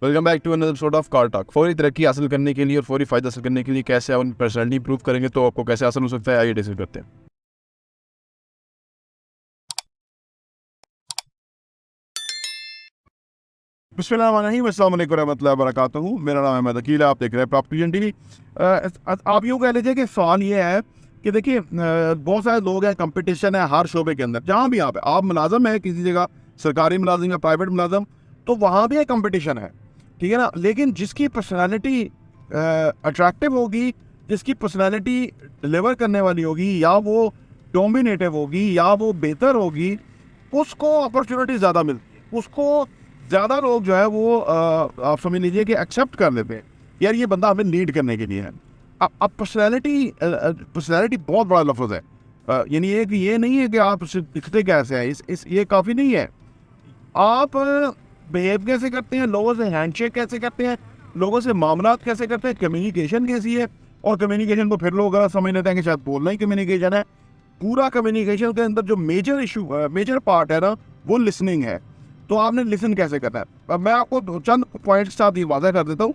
Welcome back to another episode of car talk. फौरी तरक्की हासिल करने के लिए और फौरी फायदा हासिल करने के लिए कैसे आप पर्सनैलिटी इंप्रूव करेंगे तो आपको कैसे हासिल हो सकता है, आइए डिस्कस करते हैं। बिस्मिल्लाहिर्रहमानिर्रहीम, अस्सलाम वालेकुम रहमतुल्लाहि व बरकातुहू। मेरा नाम अहमद अकील है, आप देख रहे हैं प्रॉपर्टी टीवी। आप यूँ कह लीजिए कि सवाल ये है कि देखिए बहुत सारे लोग हैं, कंपटीशन है हर शोबे के अंदर। जहाँ भी आप मुलाजम है किसी जगह, सरकारी मुलाजिम या प्राइवेट मुलाजम, तो वहाँ भी एक कंपटीशन है, ठीक है ना। लेकिन जिसकी पर्सनैलिटी अट्रैक्टिव होगी, जिसकी पर्सनैलिटी डिलीवर करने वाली होगी, या वो डोमिनेटिव होगी, या वो बेहतर होगी, उसको अपॉर्चुनिटी ज़्यादा मिलती है, उसको ज़्यादा लोग जो है वो आप समझ लीजिए कि एक्सेप्ट कर लेते हैं, यार ये बंदा हमें लीड करने के लिए है। अब पर्सनैलिटी बहुत बड़ा लफ्ज़ है। यानी ये नहीं है कि आप दिखते कैसे हैं, इस ये काफ़ी नहीं है। आप बिहेव कैसे करते हैं, लोगों से हैंडशेक कैसे करते हैं, लोगों से मामलात कैसे करते हैं, कम्युनिकेशन कैसी है। और कम्युनिकेशन को फिर लोग समझ लेते हैं कि शायद बोलना ही कम्युनिकेशन है। पूरा कम्युनिकेशन के अंदर जो मेजर पार्ट है ना, वो लिसनिंग है। तो आपने लिसन कैसे करना है। अब मैं आपको चंद पॉइंट्स साथ ही वादा कर देता हूँ।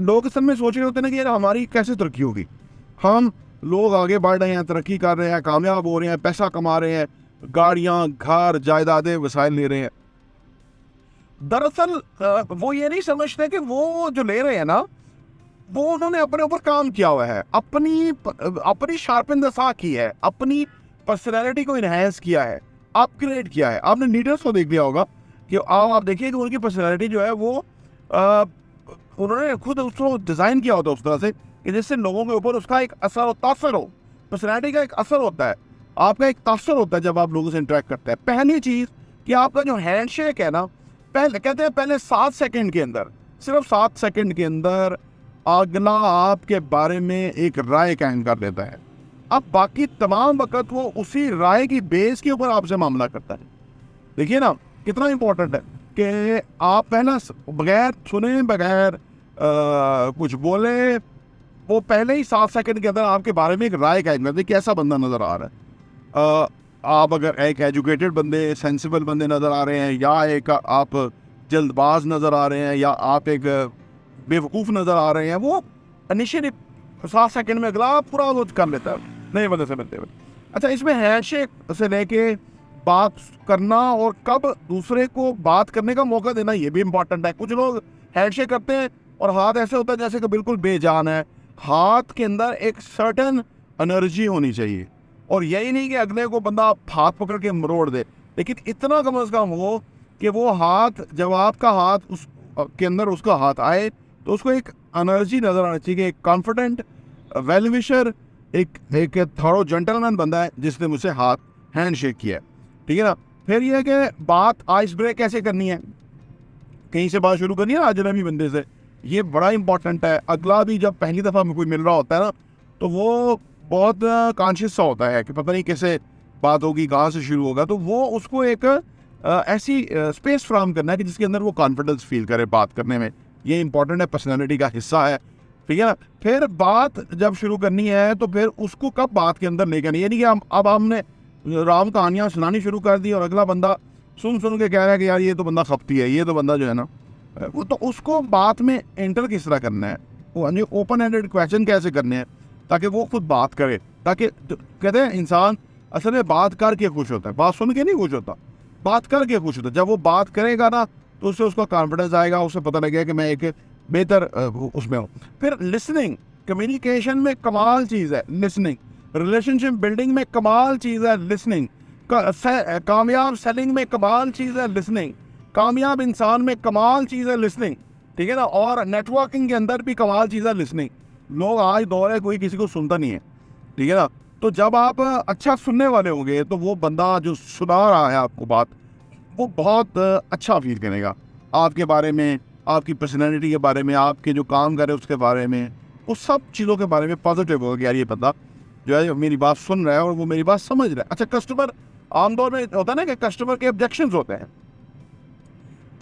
लोग इस समय सोच रहे होते हैं ना कि यार हमारी कैसे तरक्की होगी, हम लोग आगे बढ़ रहे हैं, तरक्की कर रहे हैं, कामयाब हो रहे हैं, पैसा कमा रहे हैं, गाड़ियाँ, घर, जायदादें, वसाइल ले रहे हैं। दरअसल वो ये नहीं समझते कि वो जो ले रहे हैं ना, वो उन्होंने अपने ऊपर काम किया हुआ है, अपनी शार्पन द सा की है, अपनी पर्सनैलिटी को इन्हेंस किया है, अपग्रेड किया है। आपने लीडर्स को देख लिया होगा कि आप देखिए कि उनकी पर्सनैलिटी जो है वो उन्होंने खुद उसको डिज़ाइन किया होता है उस तरह से कि जिससे लोगों के ऊपर उसका एक असर और तासर हो। पर्सनैलिटी का एक असर होता है, आपका एक तासर होता है जब आप लोगों से इंटरेक्ट करते हैं। पहली चीज़ कि आपका जो हैंडशेक है ना, पहले कहते हैं पहले 7 सेकंड के अंदर, सिर्फ 7 सेकंड के अंदर अगला आपके बारे में एक राय कायम कर देता है। अब बाकी तमाम वक्त वो उसी राय की बेस के ऊपर आपसे मामला करता है। देखिए ना कितना इम्पोर्टेंट है कि आप पहला बगैर सुने, बगैर कुछ बोले, वो पहले ही 7 सेकंड के अंदर आपके बारे में एक राय कायम करते हैं कि ऐसा बंदा नज़र आ रहा है। आप अगर एक एजुकेटेड बंदे, सेंसिबल बंदे नज़र आ रहे हैं, या एक आप जल्दबाज नज़र आ रहे हैं, या आप एक बेवकूफ़ नज़र आ रहे हैं, वो इनिशियली 7 सेकंड में अगला पूरा वो कर लेता है नए बंदे से मिलते हुए। अच्छा, इसमें हैंडशेक से लेके बात करना और कब दूसरे को बात करने का मौका देना, ये भी इम्पॉर्टेंट है। कुछ लोग हैंडशेक करते हैं और हाथ ऐसे होता है जैसे कि बिल्कुल बेजान है। हाथ के अंदर एक सर्टन एनर्जी होनी चाहिए, और यही नहीं कि अगले को बंदा हाथ पकड़ के मरोड़ दे, लेकिन इतना कम अज़ कम हो कि वो हाथ, जब आपका हाथ उस के अंदर उसका हाथ आए तो उसको एक एनर्जी नज़र आनी चाहिए कि एक कॉन्फिडेंट वेल विशर, एक थोड़ा जेंटलमैन बंदा है जिसने मुझसे हाथ हैंड शेक किया है, ठीक है ना। फिर यह है कि बात आइस ब्रेक कैसे करनी है, कहीं से बात शुरू करनी है अजनबी बंदे से, ये बड़ा इंपॉर्टेंट है। अगला भी जब पहली दफ़ा कोई मिल रहा होता है ना, तो वो बहुत कॉन्शियस सा होता है कि पता नहीं कैसे बात होगी, कहाँ से शुरू होगा। तो वो उसको एक ऐसी स्पेस फ्राहम करना है कि जिसके अंदर वो कॉन्फिडेंस फील करे बात करने में। ये इंपॉर्टेंट है, पर्सनैलिटी का हिस्सा है, ठीक है ना। फिर बात जब शुरू करनी है तो फिर उसको कब बात के अंदर लेकर नहीं, यानी कि अब हमने राम कहानियाँ सुनानी शुरू कर दी और अगला बंदा सुन के कह रहा है कि यार ये तो बंदा खपती है, ये तो बंदा जो है ना वो, तो उसको बात में एंटर किस तरह करना है, वो ओपन हैंडेड क्वेश्चन कैसे करने हैं ताकि वो खुद बात करे। ताकि कहते हैं इंसान असल में बात करके खुश होता है, बात सुन के नहीं खुश होता, बात करके खुश होता है। जब वो बात करेगा ना तो उससे उसका कॉन्फिडेंस आएगा, उसे पता लगेगा कि मैं एक बेहतर उसमें हूँ। फिर लिसनिंग, कम्युनिकेशन में कमाल चीज़ है लिसनिंग, रिलेशनशिप बिल्डिंग में कमाल चीज़ है लिसनिंग, कामयाब सेलिंग में कमाल चीज़ है लिसनिंग, कामयाब इंसान में कमाल चीज़ है लिसनिंग, ठीक है ना। और नेटवर्किंग के अंदर भी कमाल चीज़ है लिसनिंग। लोग आज दौर है कोई किसी को सुनता नहीं है, ठीक है ना। तो जब आप अच्छा सुनने वाले होंगे तो वो बंदा जो सुना रहा है आपको बात, वो बहुत अच्छा फील करेगा आपके बारे में, आपकी पर्सनैलिटी के बारे में, आपके जो काम करे उसके बारे में, उस सब चीज़ों के बारे में पॉजिटिव होगा कि यार ये बंदा जो है मेरी बात सुन रहा है और वो मेरी बात समझ रहा है। अच्छा, कस्टमर आमतौर में होता है ना कि कस्टमर के ऑब्जेक्शंस होते हैं।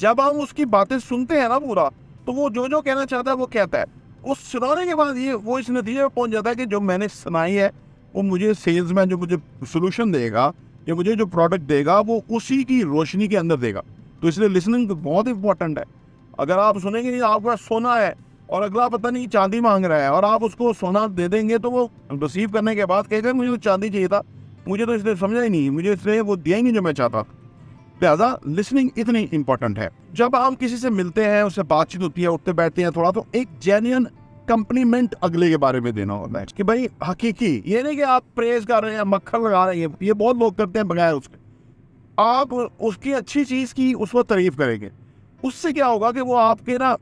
जब हम उसकी बातें सुनते हैं ना पूरा, तो वो जो जो कहना चाहता है वो कहता है। उस सुनाने के बाद ये वो इस नतीजे पर पहुंच जाता है कि जो मैंने सुनाई है वो मुझे सेल्समैन जो मुझे सोल्यूशन देगा या मुझे जो प्रोडक्ट देगा वो उसी की रोशनी के अंदर देगा। तो इसलिए लिसनिंग तो बहुत इंपॉर्टेंट है। अगर आप सुनेंगे नहीं आपके पास सोना है और अगला पता नहीं चांदी मांग रहा है और आप उसको सोना दे देंगे, तो वो रिसीव करने के बाद कहेगा मुझे तो चांदी चाहिए था, मुझे तो इसलिए समझा ही नहीं, मुझे इसलिए वो दिया ही नहीं जो मैं चाहता। लिहाजा लिसनिंग इतनी इंपॉर्टेंट है। जब हम किसी से मिलते हैं, उससे बातचीत होती है, उठते बैठते हैं थोड़ा, तो एक जेन्युइन कंप्लीमेंट अगले के बारे में देना होता है कि भाई हकीकी, ये नहीं कि आप प्रेज कर रहे हैं, मक्खन लगा रहे हैं, ये बहुत लोग करते हैं बगैर उसके। आप उसकी अच्छी चीज़ की उस वक्त तारीफ करेंगे, उससे क्या होगा कि वो आपके ना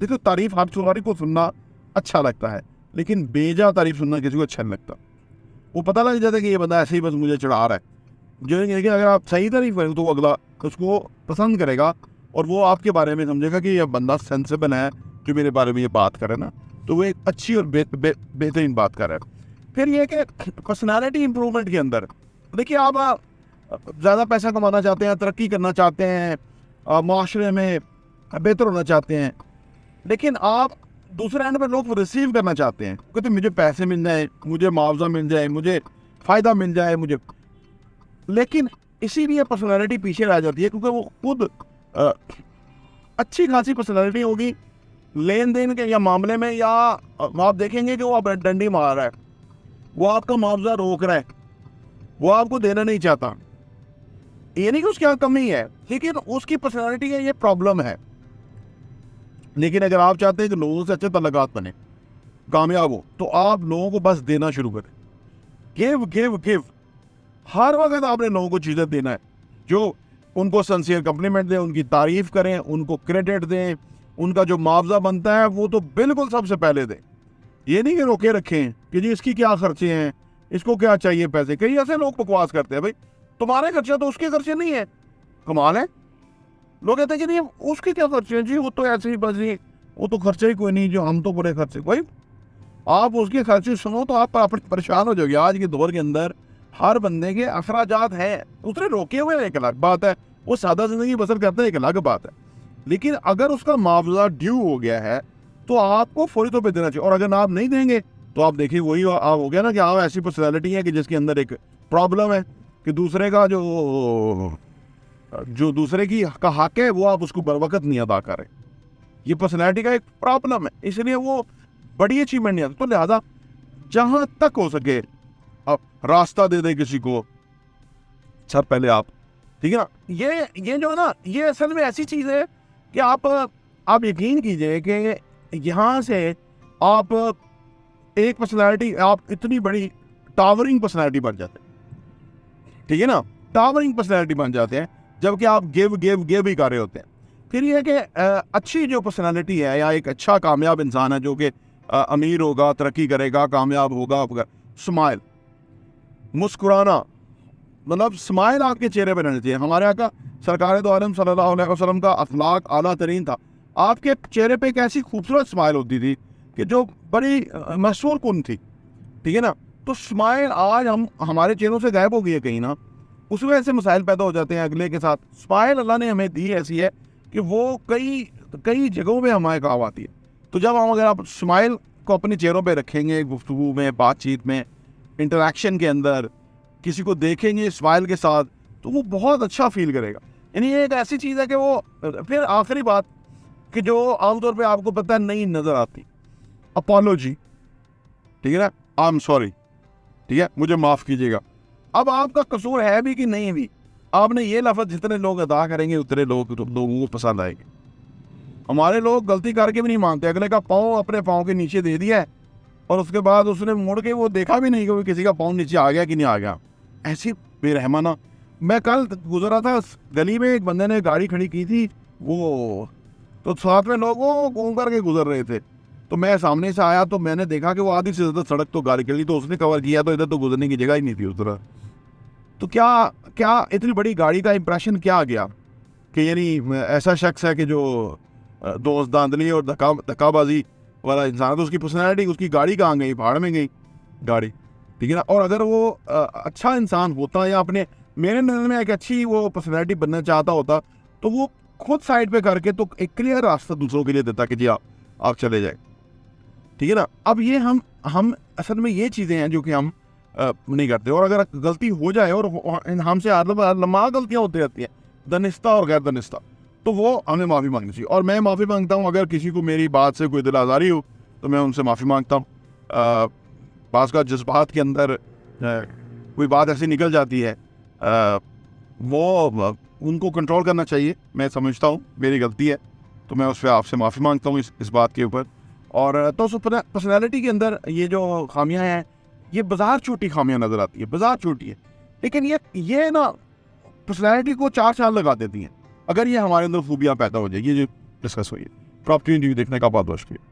देखो, तारीफ हर चुनारी को सुनना अच्छा लगता है, लेकिन बेजा तारीफ सुनना किसी को अच्छा नहीं लगता। वो पता लग जाता है कि ये बंदा ऐसे ही बस मुझे चढ़ा रहा है। जो है कि अगर आप सही तारीफ करें तो वो अगला उसको पसंद करेगा और वो आपके बारे में समझेगा कि ये बंदा सेंसिबल है जो मेरे बारे में ये बात करे ना, तो वो एक अच्छी और बेहतरीन बात कर रहा है। फिर ये कि पर्सनालिटी इंप्रूवमेंट के अंदर देखिए, आप ज़्यादा पैसा कमाना चाहते हैं, तरक्की करना चाहते हैं, माशरे में बेहतर होना चाहते हैं, लेकिन आप दूसरे एंड पर लोग रिसीव करना चाहते हैं, कहते मुझे पैसे मिल जाए, मुझे मुआवजा मिल जाए, मुझे फ़ायदा मिल जाए, मुझे, लेकिन इसीलिए पर्सनालिटी पीछे रह जाती है क्योंकि वो खुद अच्छी खासी पर्सनालिटी होगी, लेन देन के या मामले में, या आप देखेंगे कि वो आप डंडी मार रहा है, वो आपका मुआवजा रोक रहा है, वो आपको देना नहीं चाहता। ये नहीं कि उसके यहाँ कमी है, लेकिन उसकी पर्सनालिटी है, ये प्रॉब्लम है। लेकिन अगर आप चाहते हैं कि लोगों से अच्छे तल्लुकात बने, कामयाब हो, तो आप लोगों को बस देना शुरू करें। Give give give. हर वक्त आपने लोगों को चीज़ें देना है, जो उनको सिंसियर कम्प्लीमेंट दें, उनकी तारीफ करें, उनको क्रेडिट दें, उनका जो मुआवजा बनता है वो तो बिल्कुल सबसे पहले दें। ये नहीं कि रोके रखें कि जी इसकी क्या खर्चे हैं, इसको क्या चाहिए पैसे। कई ऐसे लोग बकवास करते हैं, भाई तुम्हारे खर्चे तो उसके खर्चे नहीं है, कमाल है। लोग कहते हैं कि नहीं उसके क्या खर्चे हैं जी, वो तो ऐसे ही बस ही, वो तो खर्चे ही कोई नहीं, जो हम तो पूरे खर्चे। भाई आप उसके खर्चे सुनो तो आप परेशान हो जाओगे। आज के दौर के अंदर हर बंदे के अखराजात हैं, उसने रोके हुए एक अलग बात है, वो सादा जिंदगी बसर करता है एक अलग बात है, लेकिन अगर उसका मुआवजा ड्यू हो गया है तो आपको फौरी तौर पर देना चाहिए। और अगर आप नहीं देंगे तो आप देखिए वही आप हो गया ना कि आप ऐसी पर्सनैलिटी है कि जिसके अंदर एक प्रॉब्लम है कि दूसरे का जो दूसरे की का हक है वो आप उसको बर वक्त नहीं अदा करें। ये पर्सनैलिटी का एक प्रॉब्लम है, इसलिए वो बड़ी अचीवमेंट नहीं आती। तो लिहाजा जहाँ तक हो सके आप रास्ता दे दें किसी को, सर पहले आप, ठीक है ना। ये जो है ना, ये असल में ऐसी चीज़ है कि आप यकीन कीजिए कि यहाँ से आप एक पर्सनैलिटी, आप इतनी बड़ी टावरिंग पर्सनैलिटी बन जाते हैं, ठीक है ना, टावरिंग पर्सनैलिटी बन जाते हैं, जबकि आप गिव गिव गिव ही कर रहे होते हैं। फिर ये कि अच्छी जो पर्सनैलिटी है, या एक अच्छा कामयाब इंसान है जो कि अमीर होगा, तरक्की करेगा, कामयाब होगा, स्माइल, मुस्कुराना, मतलब स्माइल आपके चेहरे पर रहनी चाहिए। हमारे यहाँ का सरकार दो आलम सल्लल्लाहु अलैहि वसल्लम का अखलाक आला तरीन था। आपके चेहरे पे एक ऐसी खूबसूरत स्माइल होती थी कि जो बड़ी मशहूर कुन थी, ठीक है ना। तो स्माइल आज हमारे चेहरों से गायब हो गई है कहीं ना, उस वजह से मसाइल पैदा हो जाते हैं अगले के साथ। स्माइल अल्लाह ने हमें दी ऐसी है कि वो कई जगहों पे हमारे काम आती है। तो जब अगर आप स्माइल को अपने चेहरों पे रखेंगे, गुफ्तगू में, बातचीत में, इंटरेक्शन के अंदर किसी को देखेंगे स्माइल के साथ, तो वो बहुत अच्छा फील करेगा। यानी ये एक ऐसी चीज़ है कि वो, फिर आखिरी बात कि जो आमतौर पे आपको पता नहीं नज़र आती, अपॉलोजी, ठीक है ना, आई एम सॉरी, ठीक है, मुझे माफ़ कीजिएगा। अब आपका कसूर है भी कि नहीं भी, आपने ये लफ्ज़ जितने लोग अदा करेंगे उतने लोगों को पसंद आएंगे। हमारे लोग गलती करके भी नहीं मानते, अगले का पाँव अपने पाँव के नीचे दे दिया है और उसके बाद उसने मुड़ के वो देखा भी नहीं कि किसी का पाँव नीचे आ गया कि नहीं आ गया। ऐसी बेरहमाना। मैं कल गुजरा था गली में, एक बंदे ने गाड़ी खड़ी की थी, वो तो साथ में लोग वो घूम करके गुजर रहे थे, तो मैं सामने से आया तो मैंने देखा कि वो आधी से ज़्यादा सड़क तो गाड़ी खड़ी, तो उसने कवर किया, तो इधर तो गुजरने की जगह ही नहीं थी उस तरह। तो क्या इतनी बड़ी गाड़ी का इंप्रेशन क्या आ गया कि यानी ऐसा शख्स है कि जो दोस्त धांधली और धक्काबाजी वाला इंसान है, तो उसकी पर्सनैलिटी, उसकी गाड़ी कहाँ गई, पहाड़ में गई गाड़ी, ठीक है ना। और अगर वो अच्छा इंसान होता या अपने, मेरे नज़र में एक अच्छी वो पर्सनैलिटी बनना चाहता होता, तो वो खुद साइड पे करके तो एक क्लियर रास्ता दूसरों के लिए देता कि जी आप चले जाए, ठीक है ना। अब ये हम असल में ये चीज़ें हैं जो कि हम नहीं करते। और अगर गलती हो जाए, और हमसे लम्हा गलतियाँ होती रहती हैं, दनिस्ता और गैर दनिस्ता, तो वो हमें माफ़ी मांगनी चाहिए। और मैं माफ़ी मांगता हूँ अगर किसी को मेरी बात से कोई दिल आज़ारी हो तो मैं उनसे माफ़ी मांगता हूँ। बाज़ का जज्बात के अंदर कोई बात ऐसी निकल जाती है, वो उनको कंट्रोल करना चाहिए। मैं समझता हूँ मेरी गलती है, तो मैं उस पर आपसे माफ़ी मांगता हूँ इस बात के ऊपर। और तो उस पर्सनैलिटी के अंदर ये जो खामियाँ हैं, ये बाजार छोटी खामियाँ नज़र आती है, बाजार छोटी है, लेकिन ये ना पर्सनैलिटी को 4 साल लगा देती हैं। अगर ये हमारे अंदर खूबियाँ पैदा हो जाएगी, ये जो डिस्कस हुई है। प्रॉपर्टी रिव्यू देखने का बहुत बहुत शुक्रिया।